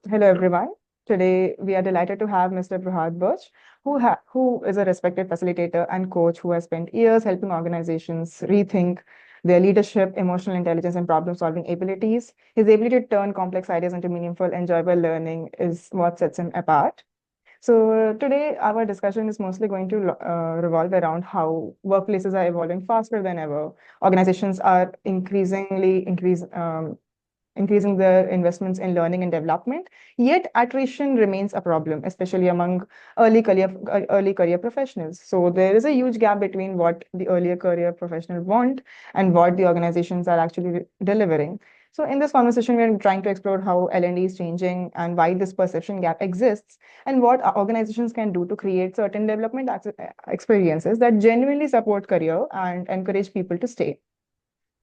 Hello, everyone. Today, we are delighted to have Mr. Brahad Birch, who is a respected facilitator and coach who has spent years helping organizations rethink their leadership, emotional intelligence, and problem-solving abilities. His ability to turn complex ideas into meaningful, enjoyable learning is what sets him apart. So today, our discussion is mostly going to revolve around how workplaces are evolving faster than ever. Organizations are increasing their investments in learning and development. Yet attrition remains a problem, especially among early career professionals. So there is a huge gap between what the earlier career professionals want and what the organizations are actually delivering. So in this conversation, we're trying to explore how L&D is changing and why this perception gap exists, and what organizations can do to create certain development experiences that genuinely support career and encourage people to stay.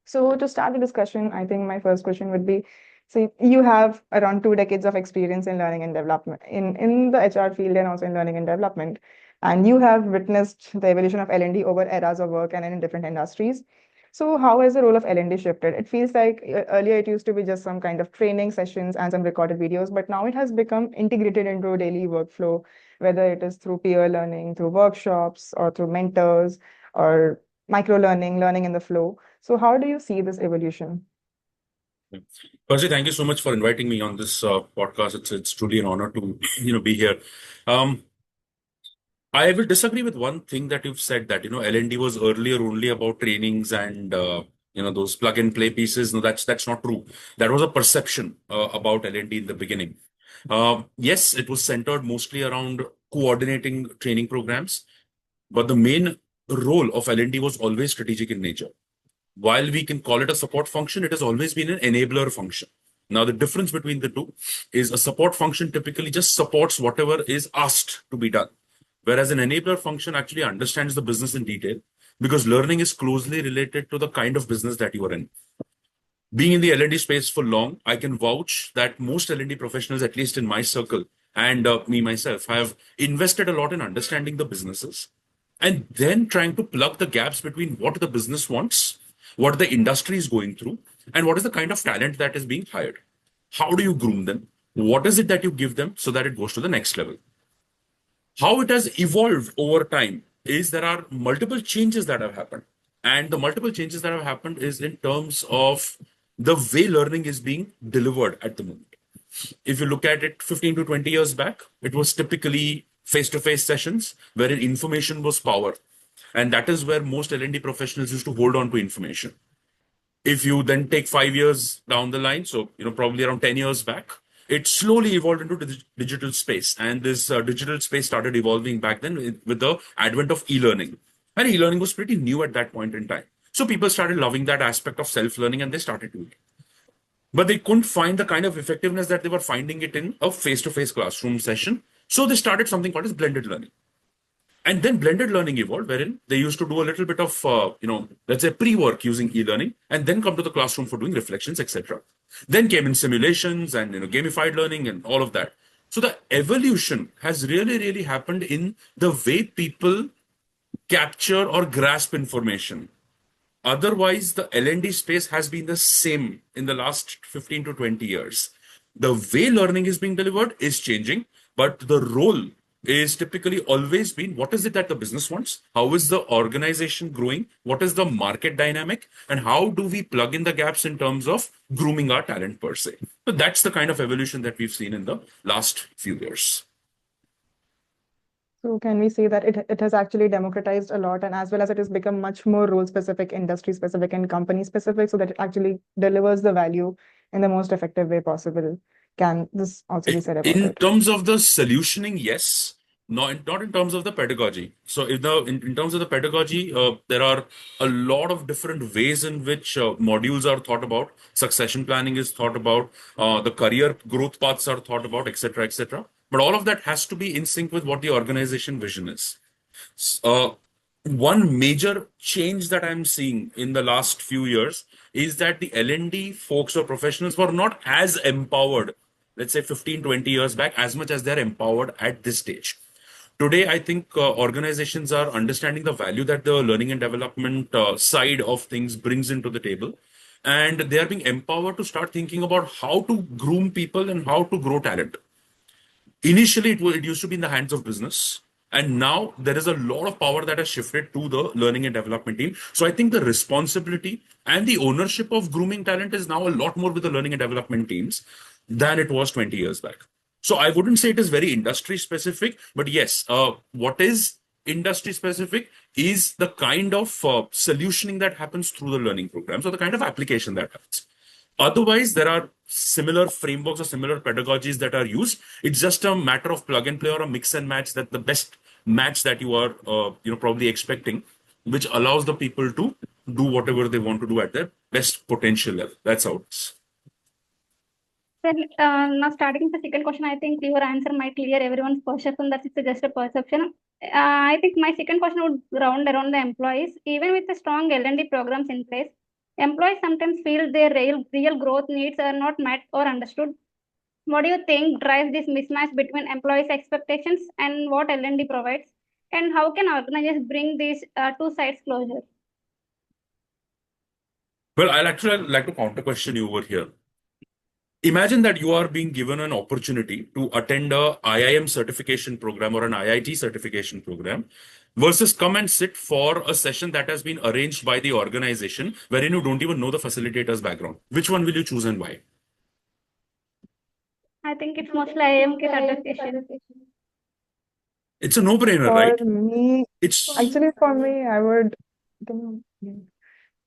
So to start the discussion, I think my first question would be, so you have around 2 decades of experience in learning and development in the HR field and also in learning and development. And you have witnessed the evolution of L&D over eras of work and in different industries. So how has the role of L&D shifted? It feels like earlier it used to be just some kind of training sessions and some recorded videos, but now it has become integrated into a daily workflow, whether it is through peer learning, through workshops, or through mentors, or micro learning, learning in the flow. So how do you see this evolution? Percy, thank you so much for inviting me on this podcast. It's truly an honor to be here. Um, I will disagree with one thing that you've said, that L&D was earlier only about trainings and those plug and play pieces. No, that's not true. That was a perception about L&D in the beginning. Yes, it was centered mostly around coordinating training programs, but the main role of L&D was always strategic in nature. While we can call it a support function, it has always been an enabler function. Now, the difference between the two is a support function typically just supports whatever is asked to be done, whereas an enabler function actually understands the business in detail, because learning is closely related to the kind of business that you are in. Being in the L&D space for long, I can vouch that most L&D professionals, at least in my circle and me myself, have invested a lot in understanding the businesses and then trying to plug the gaps between what the business wants, what the industry is going through, and what is the kind of talent that is being hired. How do you groom them? What is it that you give them so that it goes to the next level? How it has evolved over time is there are multiple changes that have happened. And the multiple changes that have happened is in terms of the way learning is being delivered at the moment. If you look at it 15 to 20 years back, it was typically face-to-face sessions wherein information was power. And that is where most L&D professionals used to hold on to information. If you then take 5 years down the line, so probably around 10 years back, it slowly evolved into the digital space. And this digital space started evolving back then with the advent of e-learning. And e-learning was pretty new at that point in time. So people started loving that aspect of self-learning and they started doing it. But they couldn't find the kind of effectiveness that they were finding it in a face-to-face classroom session. So they started something called as blended learning. And then blended learning evolved, wherein they used to do a little bit of, let's say pre-work using e-learning, and then come to the classroom for doing reflections, etc. Then came in simulations and gamified learning and all of that. So the evolution has really, really happened in the way people capture or grasp information. Otherwise, the L&D space has been the same in the last 15 to 20 years. The way learning is being delivered is changing, but the role is typically always been what is it that the business wants? How is the organization growing? What is the market dynamic? And how do we plug in the gaps in terms of grooming our talent per se? So that's the kind of evolution that we've seen in the last few years. So can we say that it has actually democratized a lot, and as well as it has become much more role specific, industry specific, and company specific, so that it actually delivers the value in the most effective way possible? Can this also be said about In it? terms of the solutioning, yes. Not in terms of the pedagogy. So, if in terms of the pedagogy, there are a lot of different ways in which modules are thought about. Succession planning is thought about. The career growth paths are thought about, etc., etc. But all of that has to be in sync with what the organization vision is. Uh, One major change that I'm seeing in the last few years is that the L&D folks or professionals were not as empowered, let's say 15, 20 years back, as much as they're empowered at this stage. Today, I think organizations are understanding the value that the learning and development side of things brings into the table. and they are being empowered to start thinking about how to groom people and how to grow talent. Initially, it used to be in the hands of business. And now there is a lot of power that has shifted to the learning and development team. So I think the responsibility and the ownership of grooming talent is now a lot more with the learning and development teams than it was 20 years back. So I wouldn't say it is very industry specific, but yes, what is industry specific is the kind of solutioning that happens through the learning programs or the kind of application that happens. Otherwise, there are similar frameworks or similar pedagogies that are used. It's just a matter of plug and play or a mix and match, that the best match that you are probably expecting, which allows the people to do whatever they want to do at their best potential level. That's how it is. Well, now starting with the second question, I think your answer might clear everyone's perception that it's just a perception. I think my second question would round around the employees. Even with the strong L&D programs in place, employees sometimes feel their real growth needs are not met or understood. What do you think drives this mismatch between employees' expectations and what L&D provides? And how can organizations bring these two sides closer? Well, I'll actually like to counter question you over here. Imagine that you are being given an opportunity to attend a IIM certification program or an IIT certification program versus come and sit for a session that has been arranged by the organization wherein you don't even know the facilitator's background. Which one will you choose and why? I think it's mostly IIM certification. It's a no-brainer, For right? me, It's actually, for me, I would.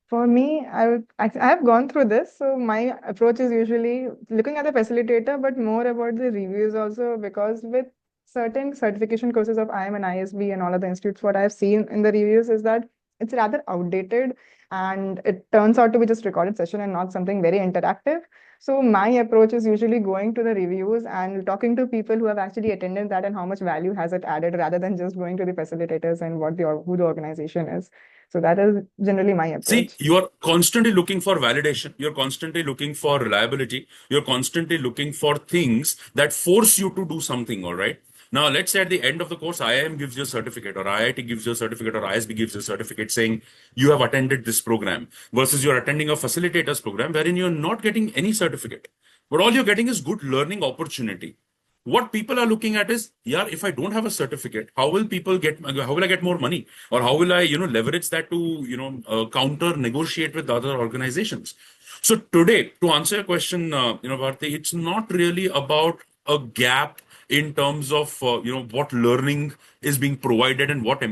For me, I have gone through this, so my approach is usually looking at the facilitator, but more about the reviews also, because with certain certification courses of IIM and ISB and all other institutes, what I've seen in the reviews is that it's rather outdated and it turns out to be just recorded session and not something very interactive. So my approach is usually going to the reviews and talking to people who have actually attended that and how much value has it added, rather than just going to the facilitators and who the organization is. So that is generally my See, approach. you are constantly looking for validation. You're constantly looking for reliability. You're constantly looking for things that force you to do something, all right? Now, let's say at the end of the course, IIM gives you a certificate, or IIT gives you a certificate, or ISB gives you a certificate saying you have attended this program, versus you're attending a facilitator's program wherein you're not getting any certificate. But all you're getting is good learning opportunity. What people are looking at is, yeah, if I don't have a certificate, how will I get more money? Or how will I, leverage that to, counter negotiate with other organizations? So today, to answer your question, Bharti, it's not really about a gap in terms of, what learning is being provided and what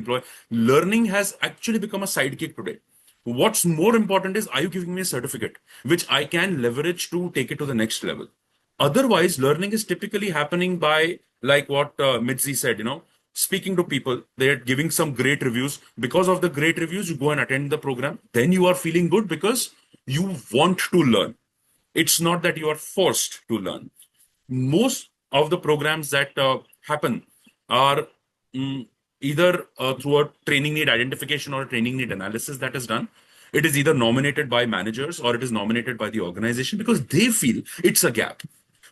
learning has actually become a sidekick today. What's more important is, are you giving me a certificate, which I can leverage to take it to the next level? Otherwise, learning is typically happening by, like what Mitzi said, speaking to people, they're giving some great reviews. Because of the great reviews, you go and attend the program. Then you are feeling good because you want to learn. It's not that you are forced to learn. Most of the programs that happen are either through a training need identification or a training need analysis that is done. It is either nominated by managers or it is nominated by the organization because they feel it's a gap,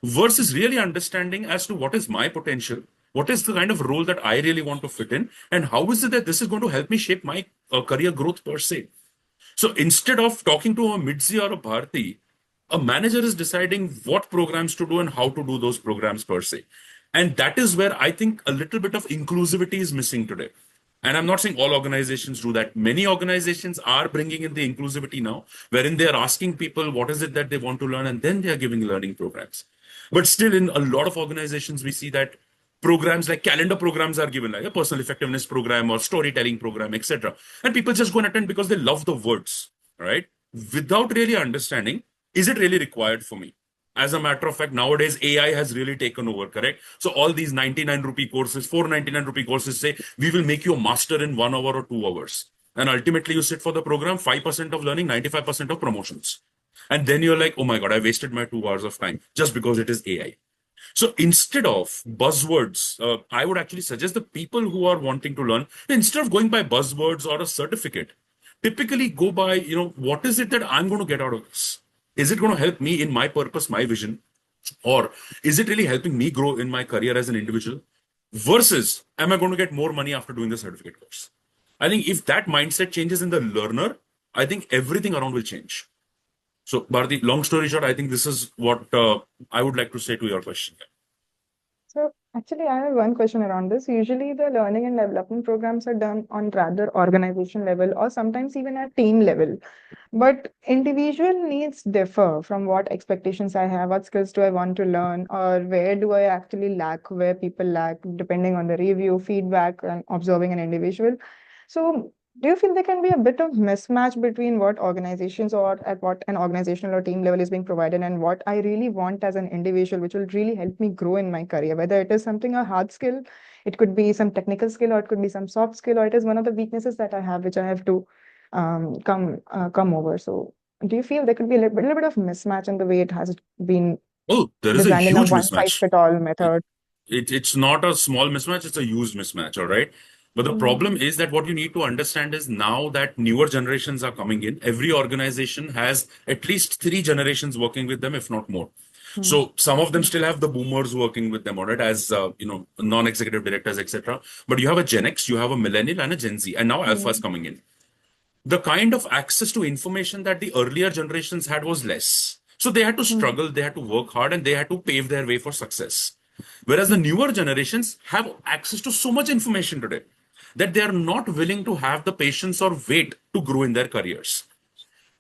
versus really understanding as to what is my potential, what is the kind of role that I really want to fit in, and how is it that this is going to help me shape my career growth per se. So instead of talking to a Midzi or a Bharti, a manager is deciding what programs to do and how to do those programs per se. And that is where I think a little bit of inclusivity is missing today. And I'm not saying all organizations do that. Many organizations are bringing in the inclusivity now, wherein they are asking people what is it that they want to learn, and then they are giving learning programs. But still, in a lot of organizations, we see that programs like calendar programs are given, like a personal effectiveness program or storytelling program, etc. And people just go and attend because they love the words, right? Without really understanding, is it really required for me? As a matter of fact, nowadays AI has really taken over, correct? So all these 99 rupee courses, 499 rupee courses say, we will make you a master in 1 hour or 2 hours. And ultimately you sit for the program, 5% of learning, 95% of promotions. And then you're like, oh my God, I wasted my 2 hours of time just because it is AI. So instead of buzzwords, I would actually suggest the people who are wanting to learn, instead of going by buzzwords or a certificate, typically go by, what is it that I'm going to get out of this? Is it going to help me in my purpose, my vision? Or is it really helping me grow in my career as an individual? Versus, am I going to get more money after doing the certificate course? I think if that mindset changes in the learner, I think everything around will change. So, Bharati, long story short, I think this is what I would like to say to your question. So actually, I have one question around this. Usually, the learning and development programs are done on rather organization level or sometimes even at team level. But individual needs differ from what expectations I have, what skills do I want to learn, or where do I actually lack, where people lack, depending on the review, feedback, and observing an individual. So, do you feel there can be a bit of mismatch between what organizations or at what an organizational or team level is being provided and what I really want as an individual, which will really help me grow in my career, whether it is something a hard skill, it could be some technical skill, or it could be some soft skill, or it is one of the weaknesses that I have, which I have to come over. So do you feel there could be a little bit of mismatch in the way it has been Oh, there is a designed in a huge one size mismatch. fit all method? It's not a small mismatch, it's a huge mismatch, all right? But the problem Mm-hmm. is that what you need to understand is now that newer generations are coming in, every organization has at least three generations working with them, if not more. So some of them still have the boomers working with them, all right, as non-executive directors, etc. But you have a Gen X, you have a millennial, and a Gen Z, and now Alpha is coming in. The kind of access to information that the earlier generations had was less. So they had to struggle, they had to work hard, and they had to pave their way for success. Whereas the newer generations have access to so much information today that they are not willing to have the patience or wait to grow in their careers.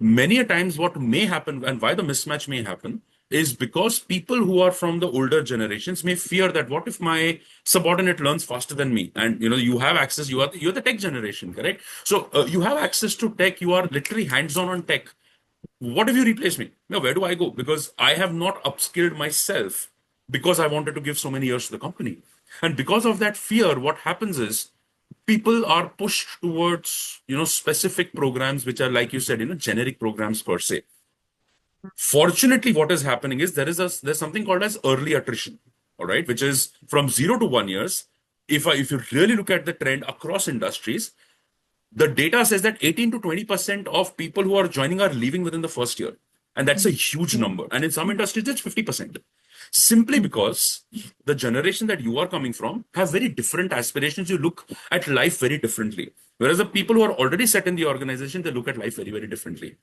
Many a times what may happen and why the mismatch may happen is because people who are from the older generations may fear that what if my subordinate learns faster than me, and you have access, you're the tech generation, correct? So you have access to tech, you are literally hands on tech. What if you replace me? Now, where do I go? Because I have not upskilled myself because I wanted to give so many years to the company. And because of that fear, what happens is people are pushed towards, specific programs, which are, like you said, generic programs per se. Fortunately, what is happening is there's something called as early attrition, all right, which is from 0 to 1 years. If you really look at the trend across industries, the data says that 18 to 20% of people who are joining are leaving within the first year. And that's a huge number. And in some industries, it's 50%. Simply because the generation that you are coming from have very different aspirations. You look at life very differently. Whereas the people who are already set in the organization, they look at life very, very differently.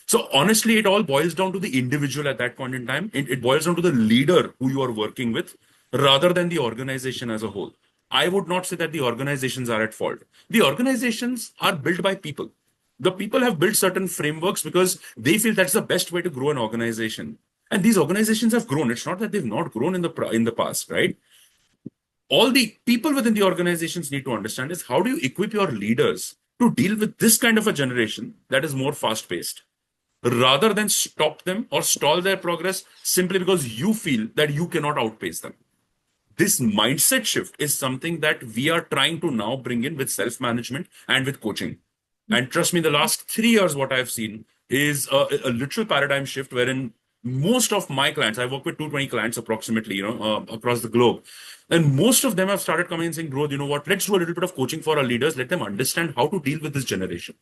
So honestly, it all boils down to the individual at that point in time. It boils down to the leader who you are working with rather than the organization as a whole. I would not say that the organizations are at fault. The organizations are built by people. The people have built certain frameworks because they feel that's the best way to grow an organization. And these organizations have grown. It's not that they've not grown in the past, right? All the people within the organizations need to understand is how do you equip your leaders to deal with this kind of a generation that is more fast paced, rather than stop them or stall their progress simply because you feel that you cannot outpace them. This mindset shift is something that we are trying to now bring in with self management and with coaching. And trust me, the last 3 years, what I've seen is a literal paradigm shift wherein most of my clients, I work with 220 clients approximately, across the globe. And most of them have started coming and saying, bro, you know what, let's do a little bit of coaching for our leaders. Let them understand how to deal with this generation.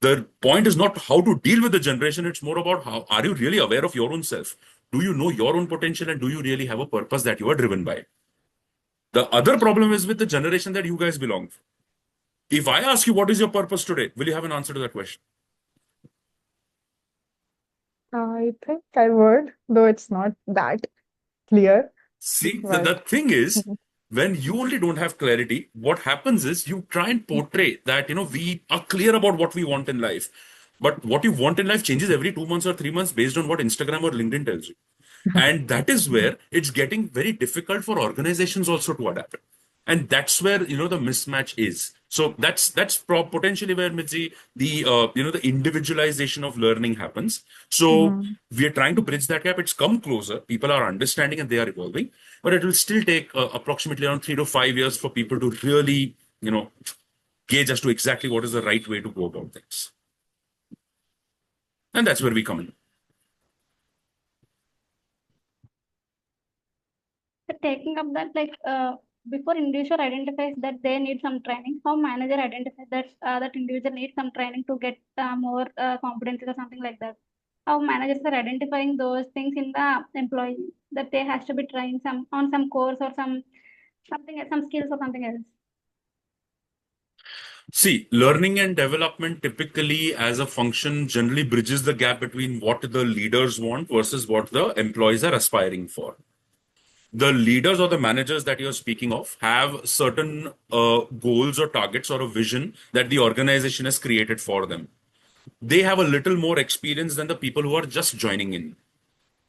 The point is not how to deal with the generation. It's more about how are you really aware of your own self? Do you know your own potential and do you really have a purpose that you are driven by? The other problem is with the generation that you guys belong to. If I ask you what is your purpose today, will you have an answer to that question? I think I would, though it's not that clear. See, the But thing is, when you only don't have clarity, what happens is you try and portray that, we are clear about what we want in life. But what you want in life changes every 2 months or 3 months based on what Instagram or LinkedIn tells you. And that is where it's getting very difficult for organizations also to adapt. And that's where, the mismatch is. So that's potentially where, Mitzi, the individualization of learning happens. So Mhm. we are trying to bridge that gap. It's come closer. People are understanding and they are evolving, but it will still take approximately around 3 to 5 years for people to really, gauge as to exactly what is the right way to go about things. And that's where we come in. So taking up that, before individual identifies that they need some training, how manager identifies that that individual needs some training to get more competencies or something like that. How managers are identifying those things in the employee that they has to be trained some course or some skills or something else. See, learning and development typically as a function generally bridges the gap between what the leaders want versus what the employees are aspiring for. The leaders or the managers that you're speaking of have certain goals or targets or a vision that the organization has created for them. They have a little more experience than the people who are just joining in.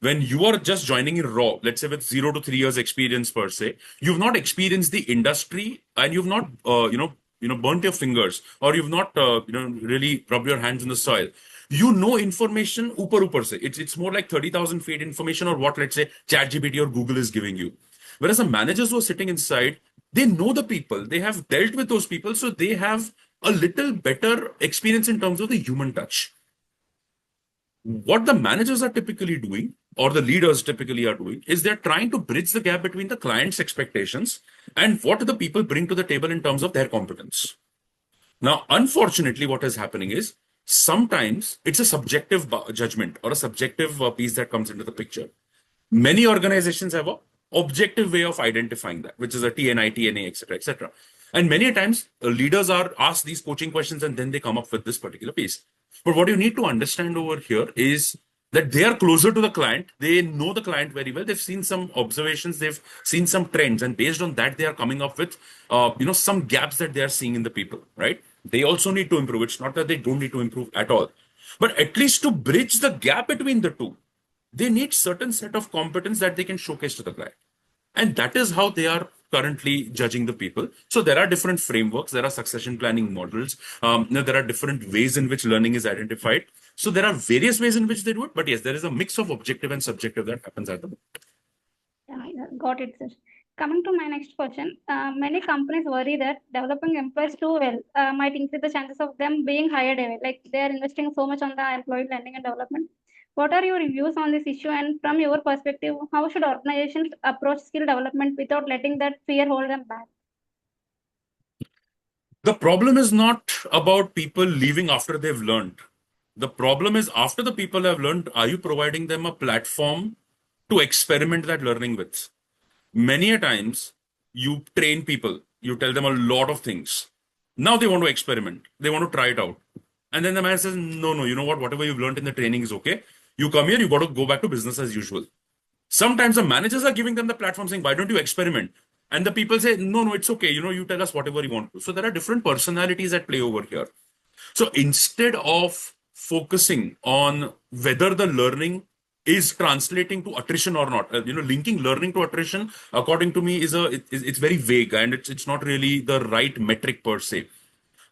When you are just joining in raw, let's say with 0 to 3 years experience per se, you've not experienced the industry and you've not, burnt your fingers, or you've not, really rubbed your hands in the soil. You know information upar se. It's more like 30,000 feet information, or what, let's say, ChatGPT or Google is giving you. Whereas the managers who are sitting inside, they know the people, they have dealt with those people, so they have a little better experience in terms of the human touch. What the managers are typically doing, or the leaders typically are doing, is they're trying to bridge the gap between the client's expectations and what the people bring to the table in terms of their competence. Now, unfortunately, what is happening is sometimes it's a subjective judgment or a subjective piece that comes into the picture. Many organizations have a objective way of identifying that, which is a TNI, TNA, etc., etc. And many times, leaders are asked these coaching questions and then they come up with this particular piece. But what you need to understand over here is that they are closer to the client. They know the client very well. They've seen some observations. They've seen some trends, and based on that, they are coming up with, some gaps that they are seeing in the people. Right? They also need to improve. It's not that they don't need to improve at all, but at least to bridge the gap between the two, they need certain set of competence that they can showcase to the client. And that is how they are currently judging the people. So there are different frameworks, there are succession planning models, there are different ways in which learning is identified. So there are various ways in which they do it, but yes, there is a mix of objective and subjective that happens at the moment. Yeah, got it, sir. Coming to my next question, many companies worry that developing employees too well might increase the chances of them being hired away. Like they are investing so much on the employee learning and development. What are your views on this issue? And from your perspective, how should organizations approach skill development without letting that fear hold them back? The problem is not about people leaving after they've learned. The problem is after the people have learned, are you providing them a platform to experiment that learning with? Many a times you train people, you tell them a lot of things. Now they want to experiment, they want to try it out. And then the man says, no, you know what, whatever you've learned in the training is okay. You come here, you got to go back to business as usual. Sometimes the managers are giving them the platform saying, why don't you experiment? And the people say, no, it's okay. You tell us whatever you want to. So there are different personalities at play over here. So instead of focusing on whether the learning is translating to attrition or not, linking learning to attrition, according to me, it's very vague, and it's not really the right metric per se.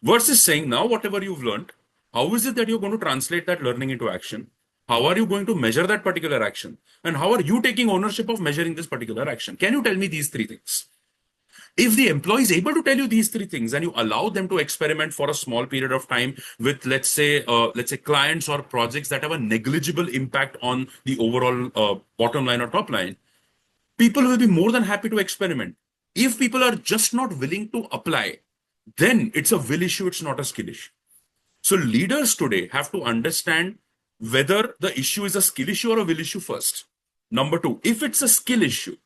Versus saying, now whatever you've learned, how is it that you're going to translate that learning into action? How are you going to measure that particular action? And how are you taking ownership of measuring this particular action? Can you tell me these three things? If the employee is able to tell you these three things and you allow them to experiment for a small period of time with, let's say clients or projects that have a negligible impact on the overall bottom line or top line, people will be more than happy to experiment. If people are just not willing to apply, then it's a will issue, it's not a skill issue. So leaders today have to understand whether the issue is a skill issue or a will issue first. Number two, if it's a skill issue,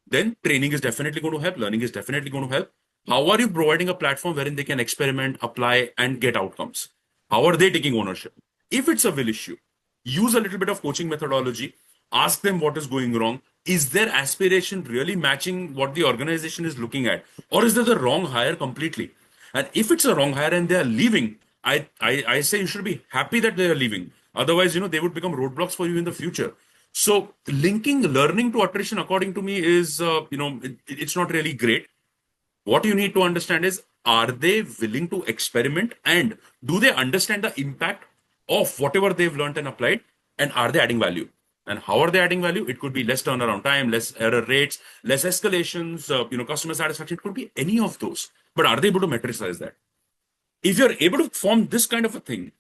then training is definitely going to help, learning is definitely going to help. How are you providing a platform wherein they can experiment, apply, and get outcomes? How are they taking ownership? If it's a will issue, use a little bit of coaching methodology, ask them what is going wrong. Is their aspiration really matching what the organization is looking at? Or is there the wrong hire completely? And if it's a wrong hire and they are leaving, I say you should be happy that they are leaving. Otherwise, they would become roadblocks for you in the future. So linking learning to attrition, according to me, is, it's not really great. What you need to understand is, are they willing to experiment, and do they understand the impact of whatever they've learned and applied, and are they adding value? And how are they adding value? It could be less turnaround time, less error rates, less escalations, customer satisfaction. It could be any of those. But are they able to metricize that? If you're able to form this kind of a thing,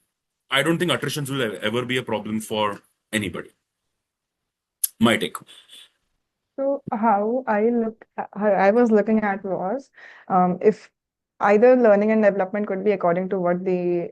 I don't think attritions will ever be a problem for anybody. My take. So how I was looking at was, if either learning and development could be according to what the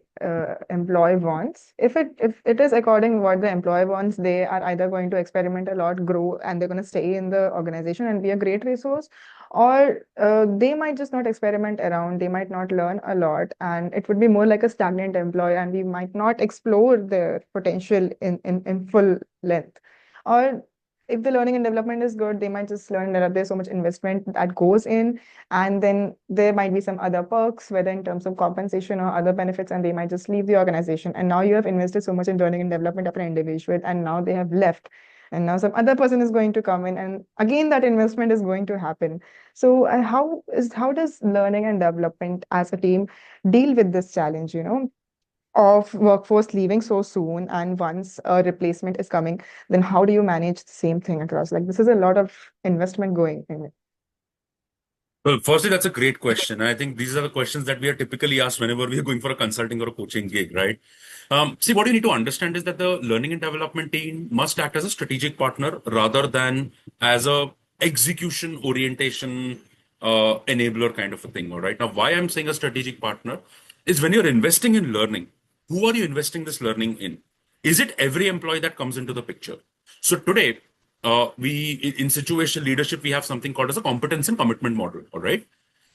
employee wants. If it is according what the employee wants, they are either going to experiment a lot, grow, and they're going to stay in the organization and be a great resource, or they might just not experiment around. They might not learn a lot, and it would be more like a stagnant employee, and we might not explore their potential in full length. Or if the learning and development is good, they might just learn that there's so much investment that goes in, and then there might be some other perks, whether in terms of compensation or other benefits, and they might just leave the organization. And now you have invested so much in learning and development of an individual, and now they have left. And now some other person is going to come in, and again that investment is going to happen. So how does learning and development as a team deal with this challenge, of workforce leaving so soon, and once a replacement is coming, then how do you manage the same thing across? Like, this is a lot of investment going in it. Well, firstly, that's a great question. I think these are the questions that we are typically asked whenever we are going for a consulting or a coaching gig, right? See, what you need to understand is that the learning and development team must act as a strategic partner rather than as a execution orientation enabler kind of a thing. All right. Now, why I'm saying a strategic partner is when you're investing in learning, who are you investing this learning in? Is it every employee that comes into the picture? So today, in situational leadership, we have something called as a competence and commitment model. All right.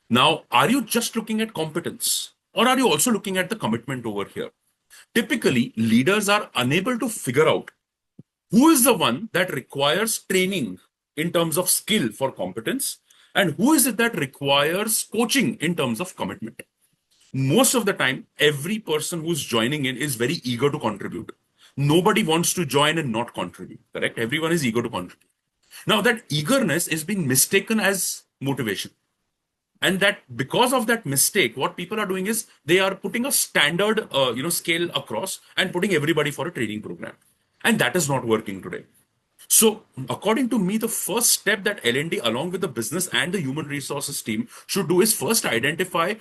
Now, are you just looking at competence, or are you also looking at the commitment over here? Typically, leaders are unable to figure out who is the one that requires training in terms of skill for competence, and who is it that requires coaching in terms of commitment. Most of the time, every person who's joining in is very eager to contribute. Nobody wants to join and not contribute, correct? Everyone is eager to contribute. Now, that eagerness is being mistaken as motivation. And that because of that mistake, what people are doing is they are putting a standard, scale across and putting everybody for a training program. And that is not working today. So, according to me, the first step that L&D, along with the business and the human resources team, should do is first identify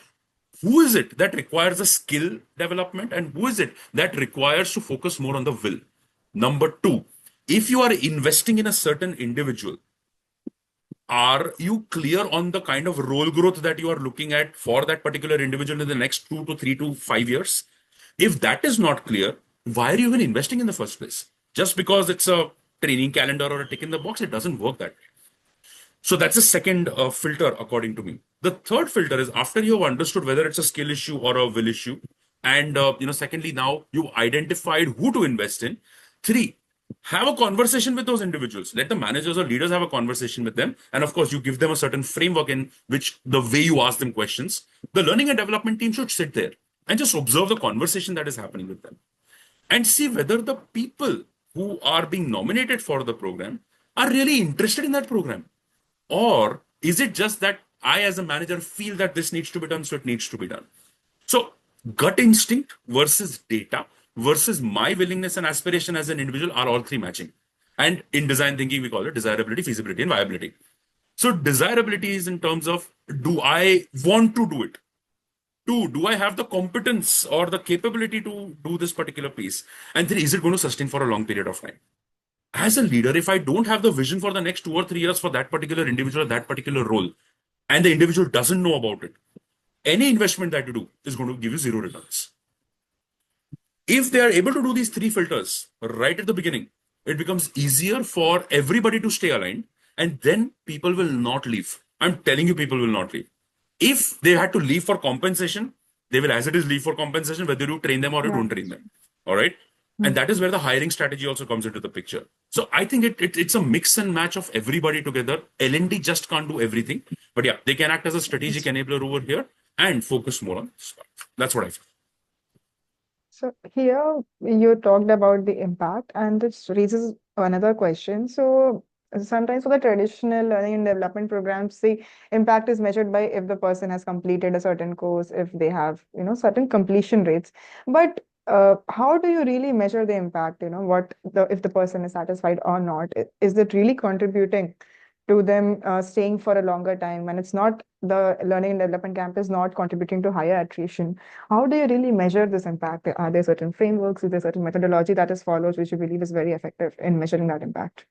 who is it that requires a skill development and who is it that requires to focus more on the will. Number two, if you are investing in a certain individual, are you clear on the kind of role growth that you are looking at for that particular individual in the next 2 to 3 to 5 years? If that is not clear, why are you even investing in the first place? Just because it's a training calendar or a tick in the box, it doesn't work that way. So that's the second filter, according to me. The third filter is after you have understood whether it's a skill issue or a will issue, and secondly, now you've identified who to invest in. Three, have a conversation with those individuals. Let the managers or leaders have a conversation with them, and of course, you give them a certain framework in which the way you ask them questions. The learning and development team should sit there and just observe the conversation that is happening with them, and see whether the people who are being nominated for the program are really interested in that program. Or is it just that I, as a manager, feel that this needs to be done, so it needs to be done? So, gut instinct versus data versus my willingness and aspiration as an individual are all three matching. And in design thinking, we call it desirability, feasibility, and viability. So, desirability is in terms of, do I want to do it? Two, do I have the competence or the capability to do this particular piece? And three, is it going to sustain for a long period of time? As a leader, if I don't have the vision for the next 2 or 3 years for that particular individual, that particular role, and the individual doesn't know about it, any investment that you do is going to give you zero returns. If they are able to do these three filters right at the beginning, it becomes easier for everybody to stay aligned, and then people will not leave. I'm telling you, people will not leave. If they had to leave for compensation, they will, as it is, leave for compensation, whether you train them or you don't train them. All right. And that is where the hiring strategy also comes into the picture. So I think it's a mix and match of everybody together. L&D just can't do everything. But yeah, they can act as a strategic enabler over here and focus more on this part. That's what I feel. So here you talked about the impact, and this raises another question. So sometimes for the traditional learning and development programs, the impact is measured by if the person has completed a certain course, if they have, certain completion rates. But how do you really measure the impact? If the person is satisfied or not? Is it really contributing to them staying for a longer time, and it's not, the learning and development camp is not contributing to higher attrition? How do you really measure this impact? Are there certain frameworks? Is there certain methodology that is followed, which you believe is very effective in measuring that impact?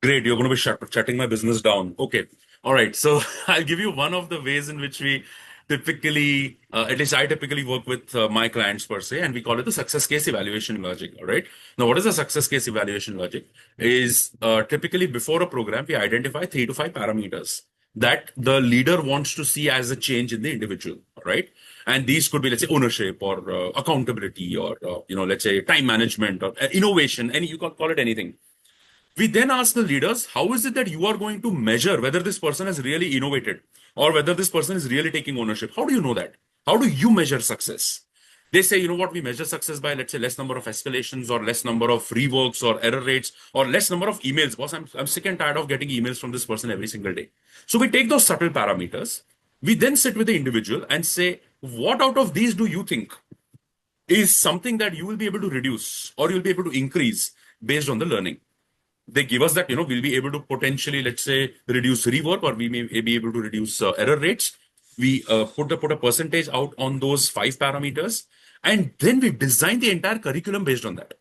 Great, you're going to be shutting my business down. Okay. All right. So I'll give you one of the ways in which we typically, at least I typically work with my clients per se, and we call it the success case evaluation logic. All right. Now, what is the success case evaluation logic? Is typically before a program, we identify 3 to 5 parameters that the leader wants to see as a change in the individual. All right. And these could be, let's say, ownership or accountability or, let's say time management or innovation, and you can call it anything. We then ask the leaders, how is it that you are going to measure whether this person has really innovated or whether this person is really taking ownership? How do you know that? How do you measure success? They say, you know what, we measure success by, let's say, less number of escalations or less number of reworks or error rates or less number of emails. Boss, I'm sick and tired of getting emails from this person every single day. So we take those subtle parameters. We then sit with the individual and say, what out of these do you think is something that you will be able to reduce or you'll be able to increase based on the learning? They give us that, we'll be able to potentially, let's say, reduce rework, or we may be able to reduce error rates. We put a percentage out on those 5 parameters, and then we design the entire curriculum based on that.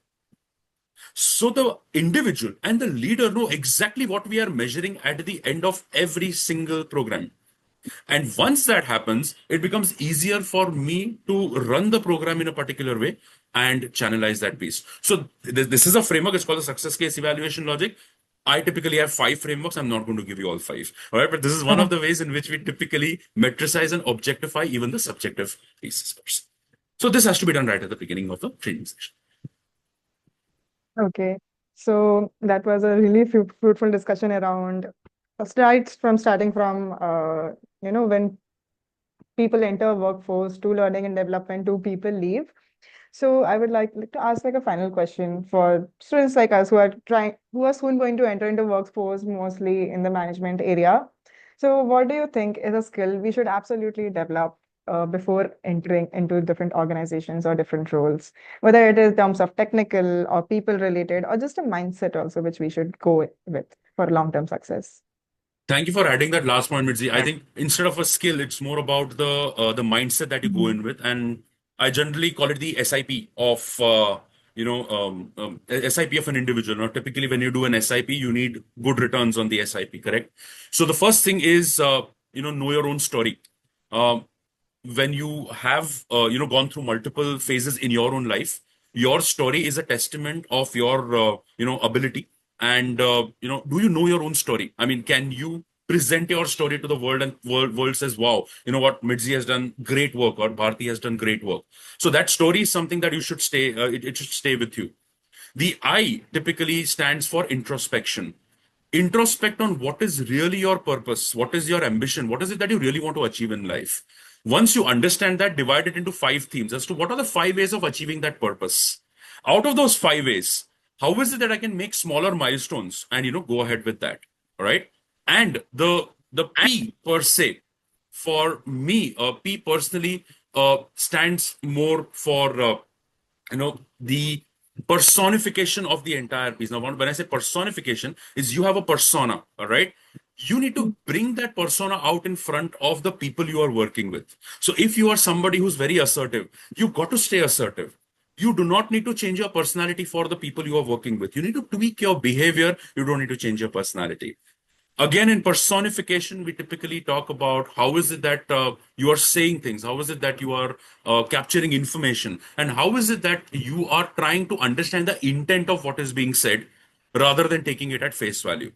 So the individual and the leader know exactly what we are measuring at the end of every single program. And once that happens, it becomes easier for me to run the program in a particular way and channelize that piece. So this is a framework. It's called the success case evaluation logic. I typically have 5 frameworks. I'm not going to give you all 5. All right. But this is one of the ways in which we typically metricize and objectify even the subjective pieces first. So this has to be done right at the beginning of the training session. Okay. So that was a really fruitful discussion around starting from when people enter workforce to learning and development to people leave. So I would like to ask like a final question for students like us who are soon going to enter into workforce, mostly in the management area. So what do you think is a skill we should absolutely develop before entering into different organizations or different roles, whether it is in terms of technical or people related or just a mindset also, which we should go with for long-term success? Thank you for adding that last point, Mitzi. I think instead of a skill, it's more about the mindset that you go in with, and I generally call it the SIP of SIP of an individual. Now, typically, when you do an SIP, you need good returns on the SIP, correct? So the first thing is know your own story. When you have gone through multiple phases in your own life, your story is a testament of your ability. And do you know your own story? I mean, can you present your story to the world, and world says, wow, you know what, Midzi has done great work, or Bharti has done great work. So that story is something that you should stay, it should stay with you. The I typically stands for introspection. Introspect on what is really your purpose, what is your ambition, what is it that you really want to achieve in life. Once you understand that, divide it into 5 themes as to what are the 5 ways of achieving that purpose. Out of those 5 ways, how is it that I can make smaller milestones and go ahead with that? All right. And the P per se, for me, P personally stands more for the personification of the entire piece. Now, when I say personification, is you have a persona, all right? You need to bring that persona out in front of the people you are working with. So if you are somebody who's very assertive, you've got to stay assertive. You do not need to change your personality for the people you are working with. You need to tweak your behavior. You don't need to change your personality. Again, in personification, we typically talk about how is it that you are saying things, how is it that you are capturing information, and how is it that you are trying to understand the intent of what is being said rather than taking it at face value.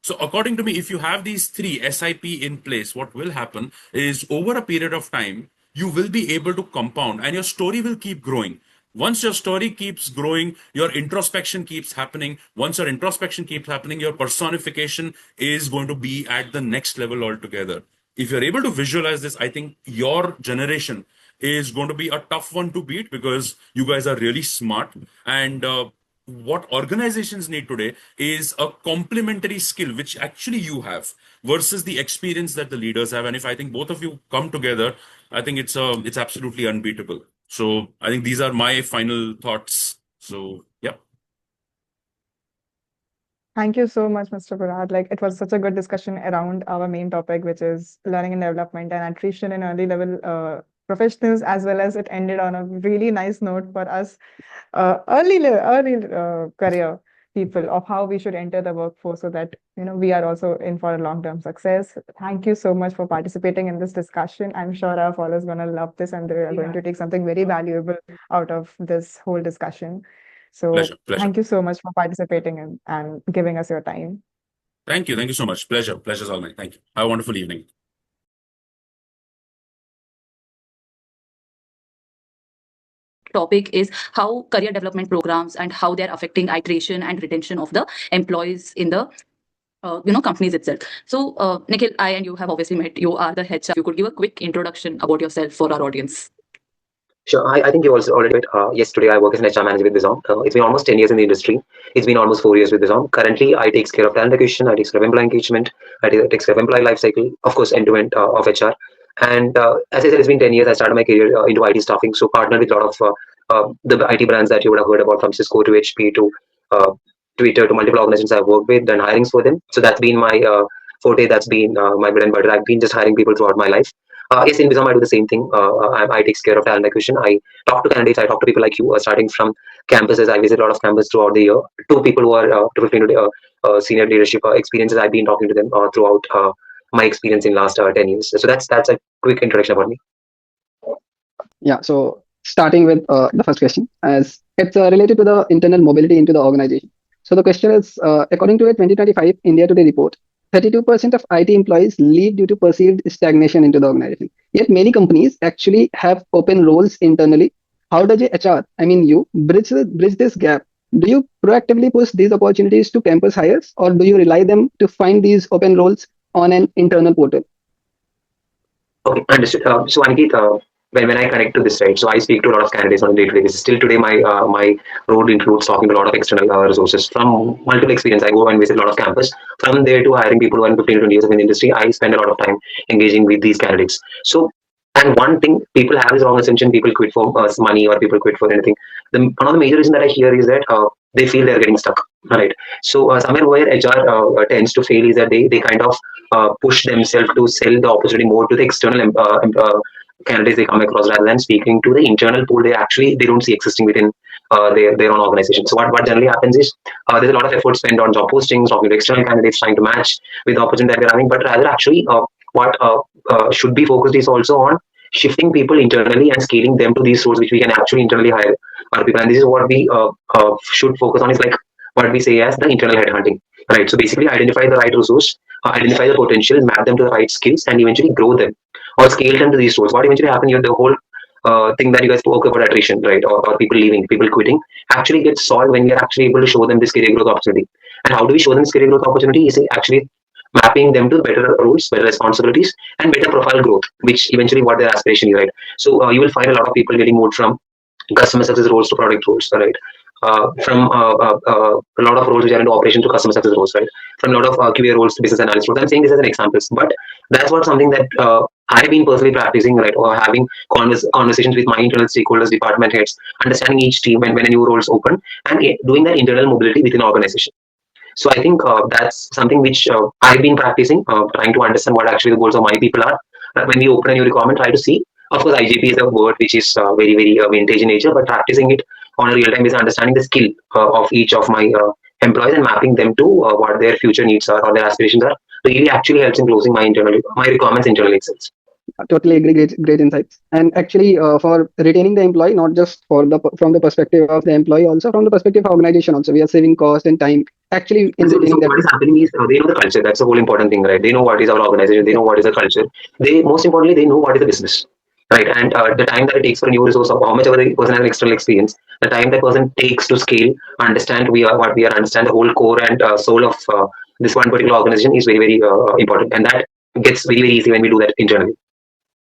So according to me, if you have these 3 SIP in place, what will happen is over a period of time, you will be able to compound and your story will keep growing. Once your story keeps growing, your introspection keeps happening. Once your introspection keeps happening, your personification is going to be at the next level altogether. If you're able to visualize this, I think your generation is going to be a tough one to beat because you guys are really smart. And what organizations need today is a complementary skill, which actually you have versus the experience that the leaders have. And if I think both of you come together, I think it's absolutely unbeatable. So I think these are my final thoughts. So, yeah. Thank you so much, Mr. Parad. Like, it was such a good discussion around our main topic, which is learning and development and attrition in early level professionals, as well as it ended on a really nice note for us, early career. people of how we should enter the workforce so that we are also in for a long-term success. Thank you so much for participating in this discussion. I'm sure our followers are going to love this and they are going to take something very valuable out of this whole discussion. So Pleasure. thank you so much for participating and giving us your time. Thank you so much. Pleasure's all mine. Thank you. Have a wonderful evening. Topic is how career development programs and how they're affecting iteration and retention of the employees in the companies itself. So Nikhil, I and you have obviously met. You are the HR. You could give a quick introduction about yourself for our audience. Sure. I think you also already did. Yes, today I work as an HR manager with Bizom. It's been almost 10 years in the industry. It's been almost 4 years with Bizom. Currently, I take care of talent acquisition, I take care of employee engagement, I take care of employee life cycle, of course, end-to-end of HR. And as I said, it's been 10 years. I started my career into IT staffing, so partnered with a lot of the IT brands that you would have heard about, from Cisco to HP to Twitter to multiple organizations I've worked with, done hirings for them. So that's been my forte. That's been my bread and butter. I've been just hiring people throughout my life. Yes, in Bizom, I do the same thing. I take care of talent acquisition. I talk to candidates. I talk to people like you, starting from campuses. I visit a lot of campuses throughout the year. To people who are senior leadership experiences, I've been talking to them throughout my experience in last 10 years. So that's a quick introduction about me. Yeah. So starting with the first question, as it's related to the internal mobility into the organization. So the question is, according to a 2025 India Today report, 32% of IT employees leave due to perceived stagnation into the organization. Yet many companies actually have open roles internally. How does HR, you, bridge this gap? Do you proactively push these opportunities to campus hires, or do you rely them to find these open roles on an internal portal? Okay, understood. So Aniket, when I connect to this, right, so I speak to a lot of candidates on a day-to-day basis. Still today, my role includes talking to a lot of external resources from multiple experience. I go and visit a lot of campus. From there to hiring people who are 15 to 20 years in the industry, I spend a lot of time engaging with these candidates. So, and one thing, people have this wrong assumption: people quit for money or people quit for anything. One of the major reasons that I hear is that they feel they're getting stuck. Right. So somewhere where HR tends to fail is that they kind of push themselves to sell the opportunity more to the external candidates they come across, rather than speaking to the internal pool they don't see existing within their own organization. So what generally happens is there's a lot of effort spent on job postings, talking to external candidates, trying to match with the opportunity that we're having, but rather actually what should be focused is also on shifting people internally and scaling them to these roles which we can actually internally hire our people. And this is what we should focus on, is like what we say as the internal headhunting. Right. So basically identify the right resource, identify the potential, map them to the right skills, and eventually grow them or scale them to these roles. What eventually happens here, the whole thing that you guys spoke about, attrition, right, or people leaving, people quitting, actually gets solved when we are actually able to show them this career growth opportunity. And how do we show them this career growth opportunity? Is actually mapping them to better roles, better responsibilities, and better profile growth, which eventually what their aspiration is, right? So you will find a lot of people getting moved from customer success roles to product roles, right? From a lot of roles which are into operation to customer success roles, right? From a lot of QA roles to business analyst roles. I'm saying this as an example, but that's what something that I've been personally practicing, right? Or having conversations with my internal stakeholders, department heads, understanding each team when a new role is open, and doing that internal mobility within an organization. So I think that's something which I've been practicing, trying to understand what actually the goals of my people are. When we open a new requirement, try to see. Of course, IGP is a word which is very, very vintage in nature, but practicing it on a real time is understanding the skill of each of my employees and mapping them to what their future needs are or their aspirations are. Really actually helps in closing my requirements internally itself. Totally agree. Great insights. And actually, for retaining the employee, not just from the perspective of the employee, also from the perspective of organization, also we are saving cost and time. Actually, in retaining what is happening is they know the culture. That's the whole important thing, right? They know what is our organization. They know what is the culture. Most importantly, they know what is the business. Right, and the time that it takes for a new resource, or how much ever the person has an external experience, the time that person takes to scale, understand understand the whole core and soul of this one particular organization is very, very important, and that gets very, very easy when we do that internally.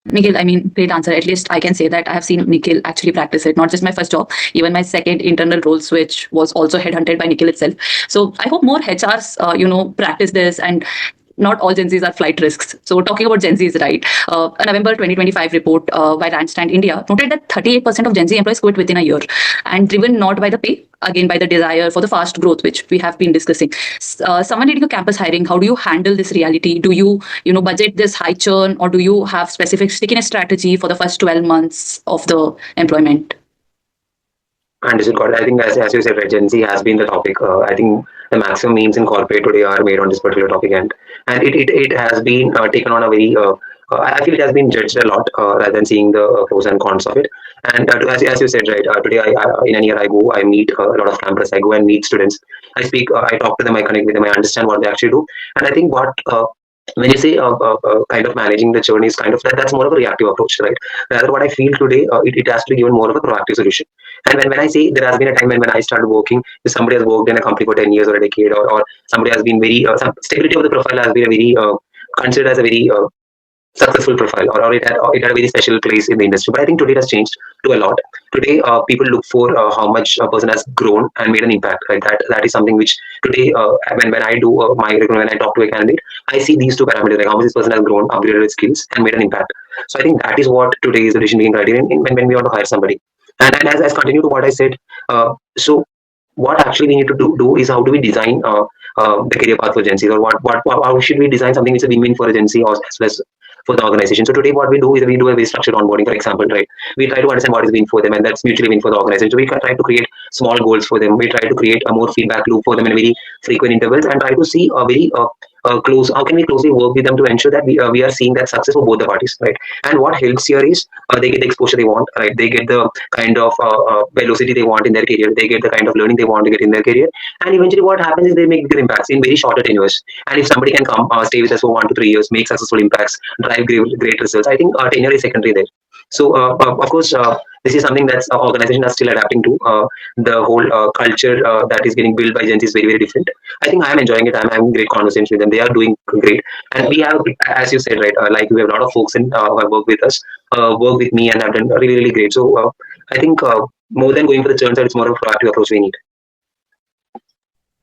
Nikhil, great answer. At least I can say that I have seen Nikhil actually practice it. Not just my first job, even my second internal role switch was also headhunted by Nikhil itself. So I hope more HRs, practice this, and not all Gen Zs are flight risks. So talking about Gen Zs, right? A November 2025 report by Randstad India noted that 38% of Gen Z employees quit within a year, and driven not by the pay, again by the desire for the fast growth, which we have been discussing. Someone leading a campus hiring, how do you handle this reality? Do you, budget this high churn, or do you have specific stickiness strategy for the first 12 months of the employment? Understood. Got it. I think as you said, right, Gen Z has been the topic. I think the maximum memes in corporate today are made on this particular topic, and it has been taken on a very. I feel it has been judged a lot rather than seeing the pros and cons of it. And as you said, right, today in a year I go, I meet a lot of campus. I go and meet students. I speak, I talk to them, I connect with them, I understand what they actually do. And I think what when you say kind of managing the journey is kind of that's more of a reactive approach, right? Rather, what I feel today, it has to be given more of a proactive solution. And when I say there has been a time when I started working, if somebody has worked in a company for 10 years or a decade, or somebody has been very, some stability of the profile has been a very, considered as a very successful profile, or it had a very special place in the industry. But I think today it has changed to a lot. Today, people look for how much a person has grown and made an impact. Right? That is something which today, when I do my recruitment, when I talk to a candidate, I see these two parameters, like how much this person has grown, upgraded its skills, and made an impact. So I think that is what today is the decision making criteria when we want to hire somebody. And as continue to what I said, so what actually we need to do is how do we design the career path for Gen Z, or how should we design something which is a win-win for a Gen Z, or as well as for the organization. So today what we do is we do a very structured onboarding, for example, right? We try to understand what is win for them, and that's mutually win for the organization. So we try to create small goals for them. We try to create a more feedback loop for them in very frequent intervals, and try to see a very close, how can we closely work with them to ensure that we are seeing that success for both the parties, right? And what helps here is they get the exposure they want, right? They get the kind of velocity they want in their career. They get the kind of learning they want to get in their career. And eventually what happens is they make bigger impacts in very shorter tenures. And if somebody can come stay with us for 1 to 3 years, make successful impacts, drive great results, I think tenure is secondary there. So of course, this is something that organization are still adapting to. The whole culture that is getting built by Gen Z is very, very different. I think I am enjoying it. I'm having great conversations with them. They are doing great. And we have, as you said, right, like we have a lot of folks who have worked with us, work with me, and have done really, really great. So I think more than going for the churn side, it's more of a proactive approach we need.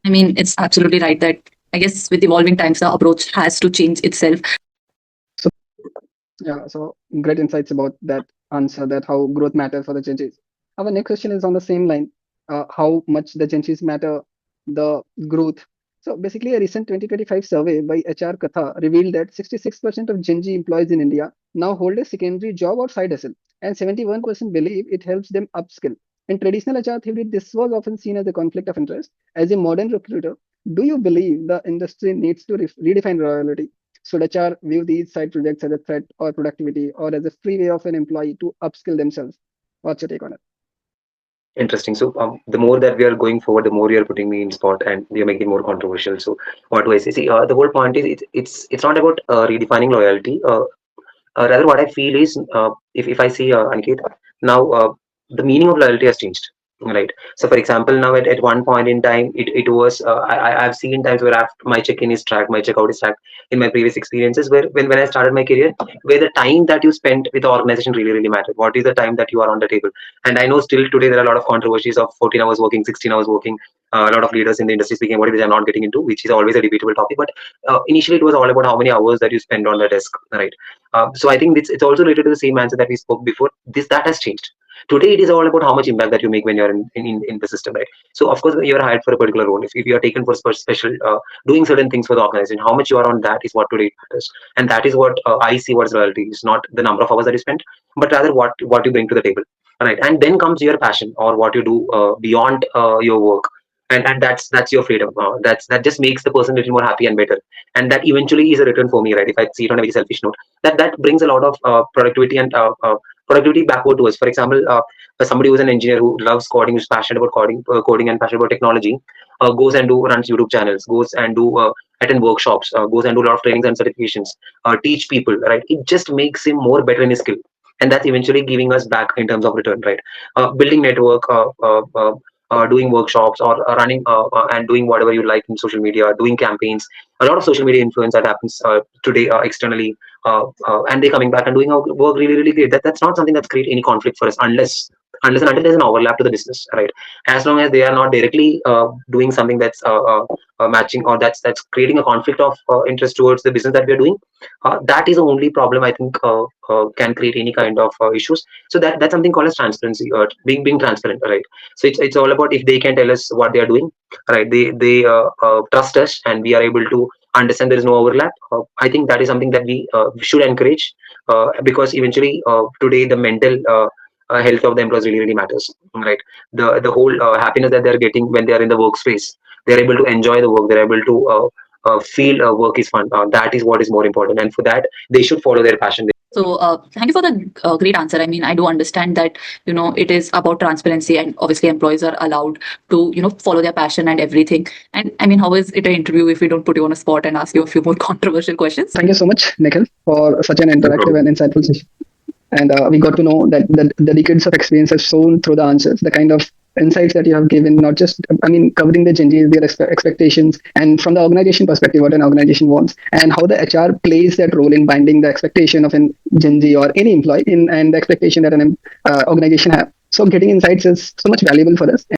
I mean, it's absolutely right that I guess with evolving times, the approach has to change itself. Yeah, so great insights about that answer, that how growth matters for the Gen Zs. Our next question is on the same line. How much the Gen Zs matter the growth. So basically, a recent 2025 survey by HR Katha revealed that 66% of Gen Z employees in India now hold a secondary job or side hustle, and 71% believe it helps them upskill. In traditional HR theory, this was often seen as a conflict of interest. As a modern recruiter, do you believe the industry needs to redefine loyalty? Should HR view these side projects as a threat or productivity, or as a free way of an employee to upskill themselves? What's your take on it? Interesting. So the more that we are going forward, the more you are putting me in spot, and we are making it more controversial. So what do I say? See, the whole point is it's not about redefining loyalty. Rather, what I feel is if I see Aniket, now the meaning of loyalty has changed, right? So for example, now at one point in time, it was I've seen times where my check-in is tracked, my checkout is tracked in my previous experiences, where when I started my career, where the time that you spent with the organization really, really mattered. What is the time that you are on the table? And I know still today there are a lot of controversies of 14 hours working, 16 hours working. A lot of leaders in the industry speaking about it, which I'm not getting into, which is always a debatable topic. But initially, it was all about how many hours that you spend on the desk, right? So I think it's also related to the same answer that we spoke before. That has changed. Today it is all about how much impact that you make when you're in the system, right? So of course when you're hired for a particular role, if you are taken for special doing certain things for the organization, how much you are on that is what today matters. And that is what I see what loyalty is, not the number of hours that you spend, but rather what you bring to the table, right? And then comes your passion, or what you do beyond your work. And that's your freedom. That just makes the person a little more happy and better. And that eventually is a return for me, right? If I see it on a very selfish note, that brings a lot of productivity and productivity backward to us. For example, somebody who's an engineer who loves coding, who's passionate about coding and passionate about technology, goes and runs YouTube channels, goes and attend workshops, goes and do a lot of trainings and certifications, teach people, right? It just makes him more better in his skill, and that's eventually giving us back in terms of return, right? Building network, doing workshops, or running and doing whatever you like in social media, doing campaigns. A lot of social media influence that happens today externally, and they coming back and doing our work really, really great. That's not something that's create any conflict for us, unless and until there's an overlap to the business, right? As long as they are not directly doing something that's matching, or that's creating a conflict of interest towards the business that we are doing, that is the only problem I think can create any kind of issues. So that's something called as transparency, being transparent, right? So it's all about, if they can tell us what they are doing, right? They trust us, and we are able to understand there is no overlap. I think that is something that we should encourage, because eventually today the mental health of the employees really, really matters, right? The whole happiness that they're getting when they are in the workspace, they're able to enjoy the work, they're able to feel work is fun. That is what is more important, and for that they should follow their passion. So thank you for the great answer. I mean, I do understand that, it is about transparency, and obviously employees are allowed to, follow their passion and everything. And I mean, how is it an interview if we don't put you on a spot and ask you a few more controversial questions? Thank you so much, Nikhil, for such an interactive and insightful session. And we got to know that the decades of experience have shown through the answers, the kind of insights that you have given, not just, covering the changes, their expectations, and from the organization perspective, what an organization wants, and how the HR plays that role in binding the expectation of an Gen Z or any employee and the expectation that an organization have. So getting insights is so much valuable for us.